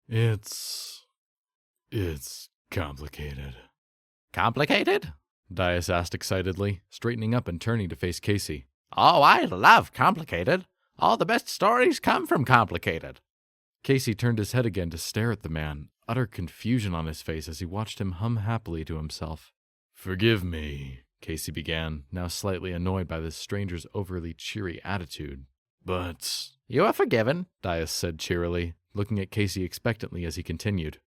It's complicated. Complicated? Daius asked excitedly, straightening up and turning to face Kasey. Oh, I love complicated. All the best stories come from complicated. Kasey turned his head again to stare at the man, utter confusion on his face as he watched him hum happily to himself. Forgive me, Kasey began, now slightly annoyed by this stranger's overly cheery attitude. But... You are forgiven, Daius said cheerily, looking at Kasey expectantly as he continued.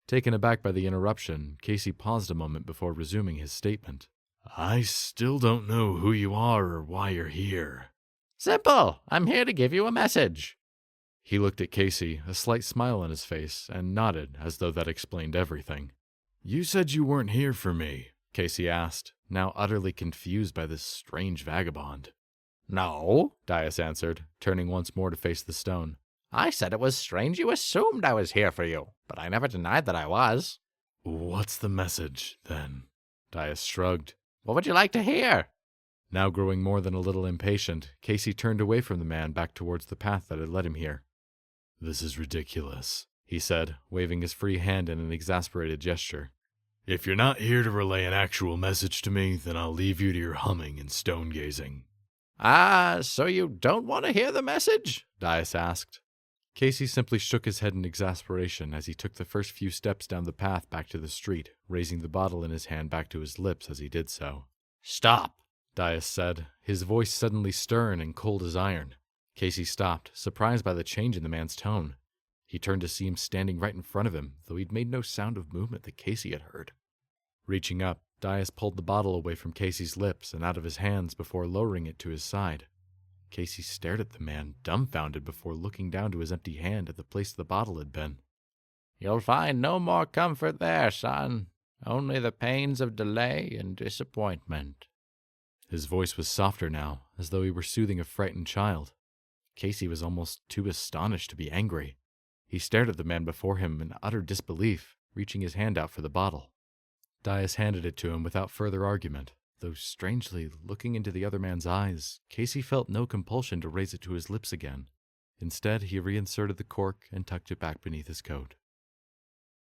Taken aback by the interruption, Kasey paused a moment before resuming his statement. I still don't know who you are or why you're here. Simple. I'm here to give you a message. He looked at Kasey, a slight smile on his face, and nodded as though that explained everything. You said you weren't here for me, Kasey asked, now utterly confused by this strange vagabond. No, Daius answered, turning once more to face the stone. I said it was strange you assumed I was here for you, but I never denied that I was. What's the message, then? Daius shrugged. What would you like to hear? Now growing more than a little impatient, Kasey turned away from the man back towards the path that had led him here. This is ridiculous, he said, waving his free hand in an exasperated gesture. If you're not here to relay an actual message to me, then I'll leave you to your humming and stone-gazing. So you don't want to hear the message? Daius asked. Kasey simply shook his head in exasperation as he took the first few steps down the path back to the street, raising the bottle in his hand back to his lips as he did so. Stop, Daius said, his voice suddenly stern and cold as iron. Kasey stopped, surprised by the change in the man's tone. He turned to see him standing right in front of him, though he'd made no sound of movement that Kasey had heard. Reaching up, Daius pulled the bottle away from Kasey's lips and out of his hands before lowering it to his side. Kasey stared at the man, dumbfounded, before looking down to his empty hand at the place the bottle had been. You'll find no more comfort there, son. Only the pains of delay and disappointment. His voice was softer now, as though he were soothing a frightened child. Kasey was almost too astonished to be angry. He stared at the man before him in utter disbelief, reaching his hand out for the bottle. Daius handed it to him without further argument, though strangely, looking into the other man's eyes, Kasey felt no compulsion to raise it to his lips again. Instead, he reinserted the cork and tucked it back beneath his coat.